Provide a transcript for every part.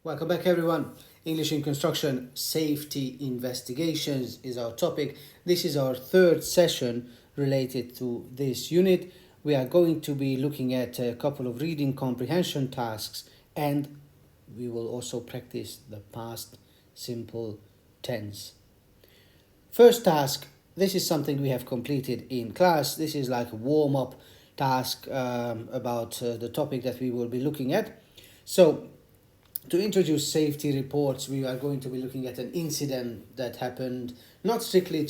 Welcome back, everyone. English in Construction Safety Investigations is our topic. This is our third session related to this unit. We are going to be looking at a couple of reading comprehension tasks, and we will also practice the past simple tense. First task, this is something we have completed in class. This is like a warm-up task about the topic that we will be looking at. So, to introduce safety reports, we are going to be looking at an incident that happened not strictly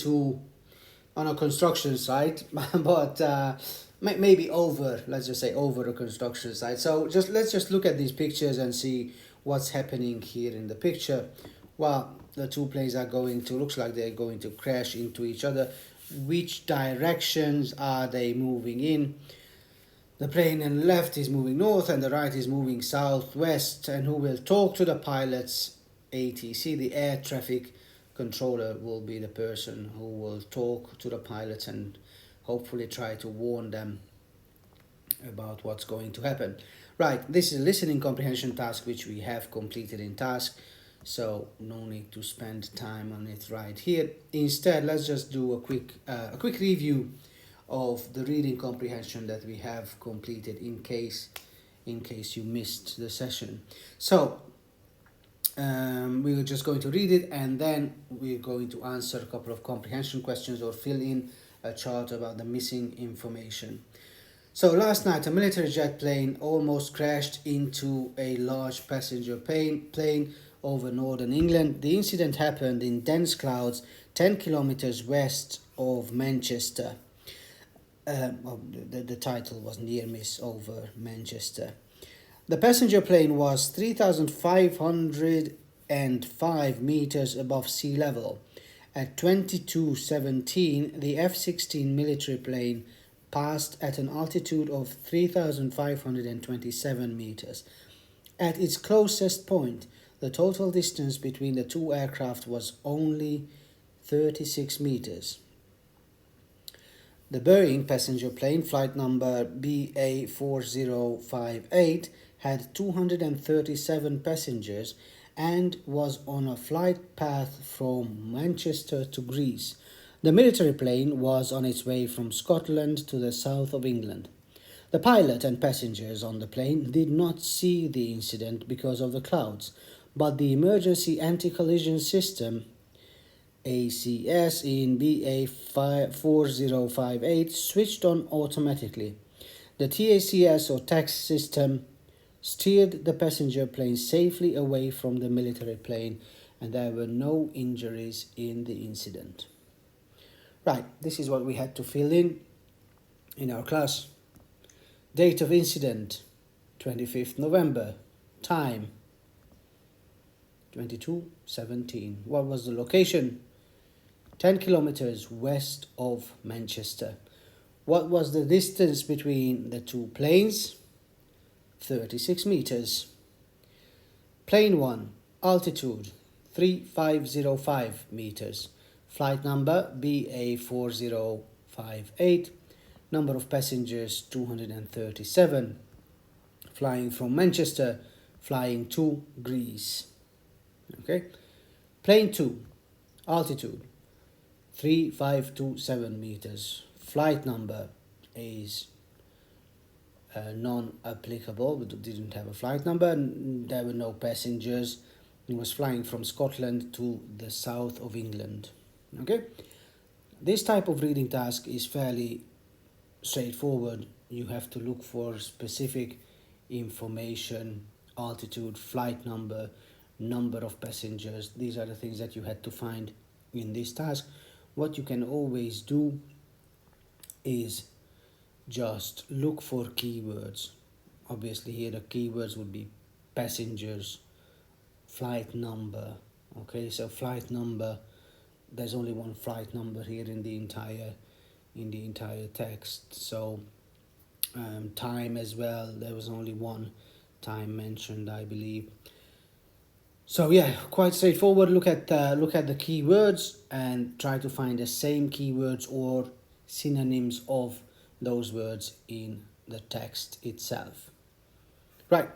on a construction site, but maybe let's just say over a construction site. So let's just look at these pictures and see what's happening here in the picture. Well, the two planes looks like they're going to crash into each other. Which directions are they moving in? The plane on the left is moving north and the right is moving southwest. And who will talk to the pilots? ATC, the air traffic controller, will be the person who will talk to the pilots and hopefully try to warn them about what's going to happen. Right, this is a listening comprehension task which we have completed in task, so no need to spend time on it right here. Instead, let's just do a quick review of the reading comprehension that we have completed in case you missed the session. So we are just going to read it, and then we're going to answer a couple of comprehension questions or fill in a chart about the missing information. So last night, a military jet plane almost crashed into a large passenger plane over northern England. The incident happened in dense clouds 10 kilometers west of Manchester. The title was Near Miss over Manchester. The passenger plane was 3,505 meters above sea level. At 22:17, the F-16 military plane passed at an altitude of 3,527 meters. At its closest point, the total distance between the two aircraft was only 36 meters. The Boeing passenger plane, flight number BA4058, had 237 passengers and was on a flight path from Manchester to Greece. The military plane was on its way from Scotland to the south of England. The pilot and passengers on the plane did not see the incident because of the clouds, but the emergency anti-collision system ACS in BA4058 switched on automatically. The TACS or tax system steered the passenger plane safely away from the military plane, and there were no injuries in the incident. Right, this is what we had to fill in our class. Date of incident, 25th November. Time, 22:17. What was the location? 10 kilometers west of Manchester. What was the distance between the two planes? 36 meters. Plane 1, altitude 3,505 meters. Flight number BA4058. Number of passengers 237. Flying from Manchester, flying to Greece. Okay. Plane 2, altitude 3,527 meters. Flight number is non-applicable. We didn't have a flight number. There were no passengers. It was flying from Scotland to the south of England. Okay. This type of reading task is fairly straightforward. You have to look for specific information: altitude, flight number, number of passengers. These are the things that you had to find in this task. What you can always do is just look for keywords. Obviously here the keywords would be passengers, flight number. Okay, so flight number, there's only one flight number here in the entire text. So time as well, there was only one time mentioned, I believe. So yeah, quite straightforward. Look at the keywords and try to find the same keywords or synonyms of those words in the text itself. Right,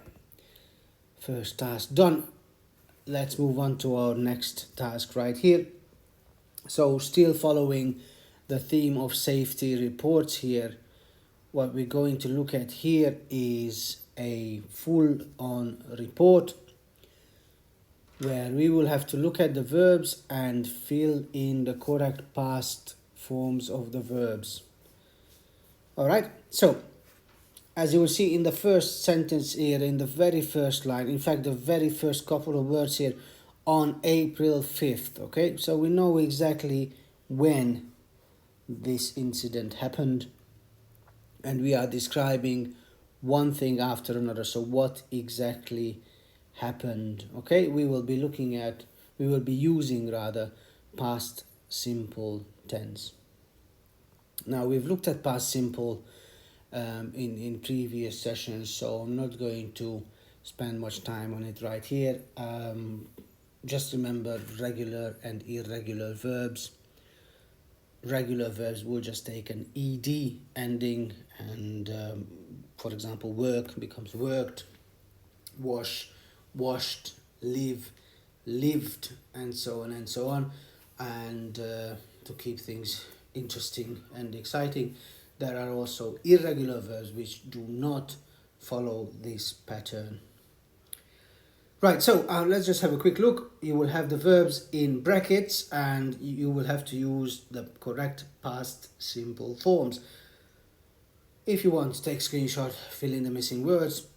first task done. let's move on to our next task right here. So still following the theme of safety reports here, what we're going to look at here is a full-on report where we will have to look at the verbs and fill in the correct past forms of the verbs. All right, so as you will see in the first sentence here, in the very first line, in fact the very first couple of words here, on April 5th, okay, so we know exactly when this incident happened, and we are describing one thing after another. So what exactly happened? Okay, we will be using rather past simple tense. Now we've looked at past simple in previous sessions, so I'm not going to spend much time on it right here. Just remember regular and irregular verbs. Regular verbs will just take an ed ending, and for example, work becomes worked, wash, washed, live, lived, and so on and so on. And to keep things interesting and exciting, there are also irregular verbs which do not follow this pattern. Right, so let's just have a quick look. You will have the verbs in brackets and you will have to use the correct past simple forms. If you want to take a screenshot, fill in the missing words.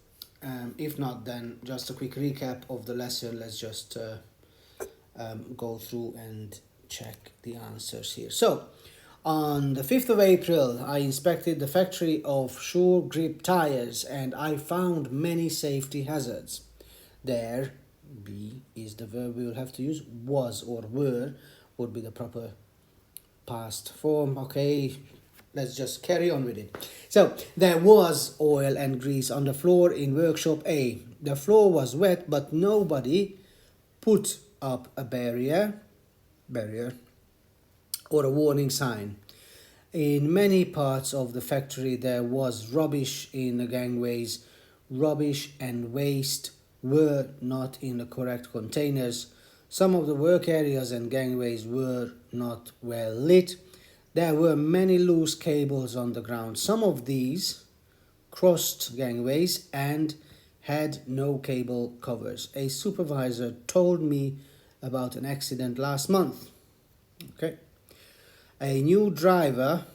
If not, then just a quick recap of the lesson. Let's just go through and check the answers here. So, on the 5th of April, I inspected the factory of Sure Grip tires and I found many safety hazards. There, be is the verb we will have to use. Was or were would be the proper past form. Okay, let's just carry on with it. So, there was oil and grease on the floor in workshop A. The floor was wet, but nobody put up a barrier or a warning sign. In many parts of the factory, there was rubbish in the gangways. Rubbish and waste were not in the correct containers. Some of the work areas and gangways were not well lit. There were many loose cables on the ground. Some of these crossed gangways and had no cable covers. A supervisor told me about an accident last month. Okay. A new driver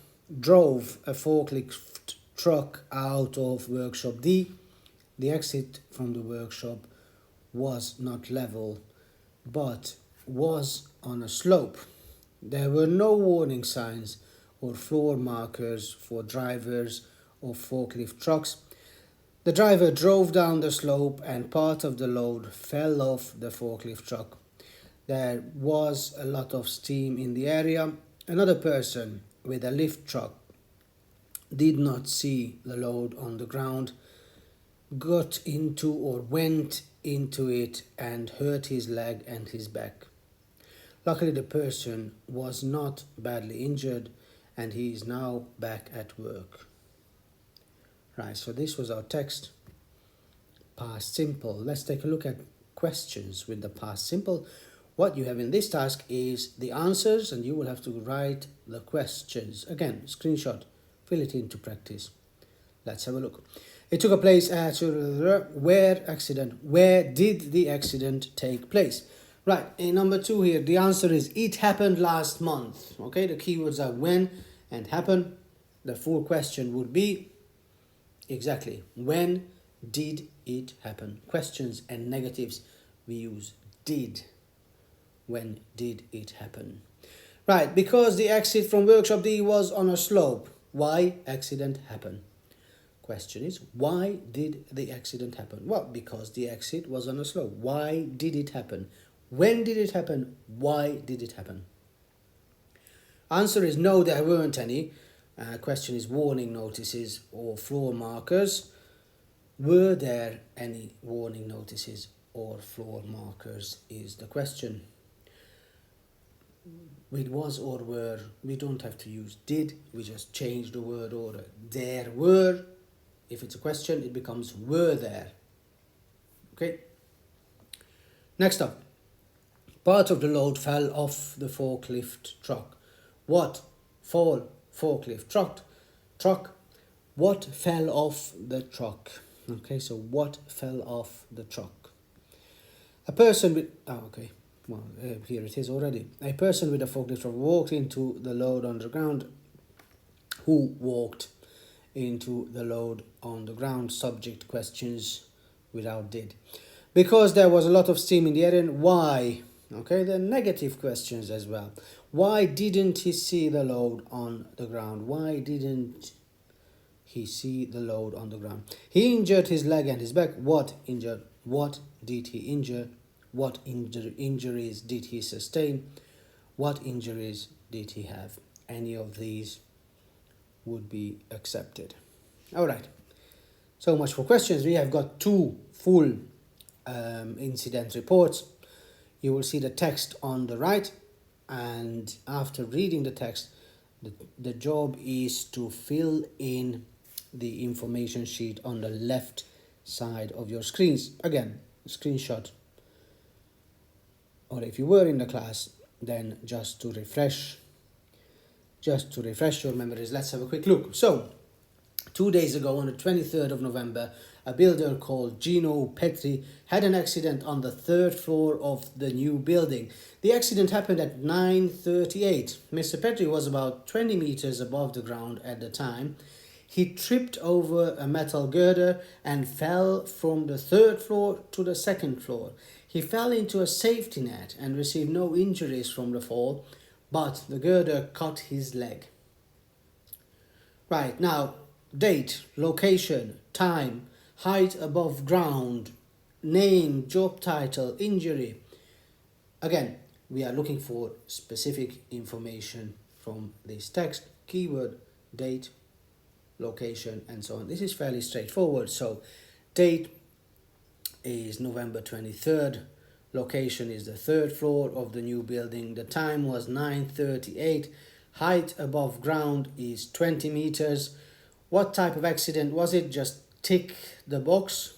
drove a forklift truck out of workshop D. The exit from the workshop was not level, but was on a slope. There were no warning signs or floor markers for drivers of forklift trucks. The driver drove down the slope and part of the load fell off the forklift truck. There was a lot of steam in the area. Another person with a lift truck did not see the load on the ground, got into or went into it and hurt his leg and his back. Luckily, the person was not badly injured and he is now back at work. Right, so this was our text, past simple. Let's take a look at questions with the past simple. What you have in this task is the answers and you will have to write the questions. Again, screenshot, fill it in to practice. Let's have a look. It took a place at where did the accident take place? Right, in number 2 here, the answer is it happened last month. Okay, the keywords are when and happen. The full question would be exactly when did it happen? Questions and negatives, we use did. When did it happen? Right, because the exit from workshop D was on a slope. Why accident happened? Question is, why did the accident happen? Well, because the exit was on a slope. Why did it happen? When did it happen? Why did it happen? Answer is no, there weren't any. Question is warning notices or floor markers. Were there any warning notices or floor markers is the question. With was or were, we don't have to use did, we just change the word order. There were, if it's a question, it becomes were there. Okay. Next up, Part of the load fell off the forklift truck. What? Forklift truck. What fell off the truck? Okay, so what fell off the truck? A person with... here it is already. A person with a forklift truck walked into the load on the ground. Who walked into the load on the ground? Subject questions without did. Because there was a lot of steam in the air. And why? Okay, the negative questions as well. Why didn't he see the load on the ground? Why didn't he see the load on the ground? He injured his leg and his back. What injured? What did he injure? What injuries did he sustain? What injuries did he have? Any of these would be accepted. All right. So much for questions. We have got 2 full incident reports. You will see the text on the right, and after reading the text, the job is to fill in the information sheet on the left side of your screens. Again, screenshot, or if you were in the class, then just to refresh your memories. Let's have a quick look. So 2 days ago, on the 23rd of November, a builder called Gino Petri had an accident on the 3rd floor of the new building. The accident happened at 9:38. Mr. Petri was about 20 meters above the ground at the time. He tripped over a metal girder and fell from the 3rd floor to the 2nd floor. He fell into a safety net and received no injuries from the fall, but the girder cut his leg. Right, now, date, location, time, height above ground, name, job title, injury. Again, we are looking for specific information from this text. Keyword, date, location, and so on. This is fairly straightforward. So, date is November 23rd. Location is the 3rd floor of the new building. The time was 9:38. Height above ground is 20 meters. What type of accident was it? Just tick the box.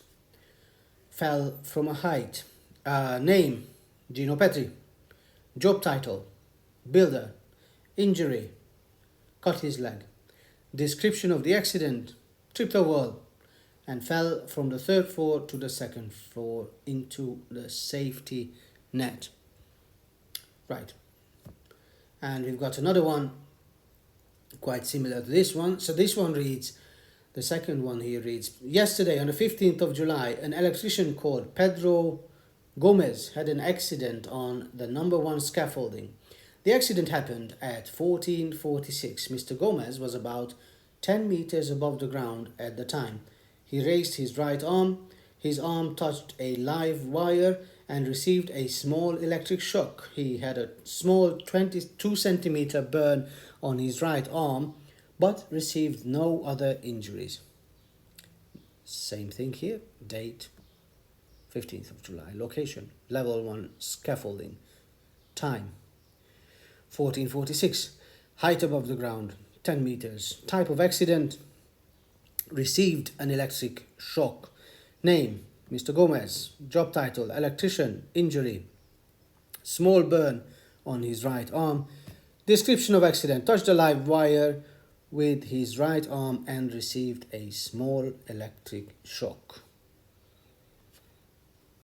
Fell from a height. Name, Gino Petri. Job title, builder. Injury, cut his leg. Description of the accident, tripped over and fell from the 3rd floor to the 2nd floor into the safety net. Right. And we've got another one quite similar to this one. So this one reads, the second one here reads, yesterday on the 15th of July, an electrician called Pedro Gomez had an accident on the number 1 scaffolding. The accident happened at 14:46. Mr. Gomez was about 10 meters above the ground at the time. He raised his right arm. His arm touched a live wire and received a small electric shock. He had a small 22 centimeter burn on his right arm, but received no other injuries. Same thing here. Date, 15th of July. Location, level 1 scaffolding. Time, 14:46. Height above the ground, 10 meters. Type of accident, received an electric shock. Name, Mr. Gomez. Job title, electrician. Injury, small burn on his right arm. Description of accident, touched a live wire with his right arm and received a small electric shock.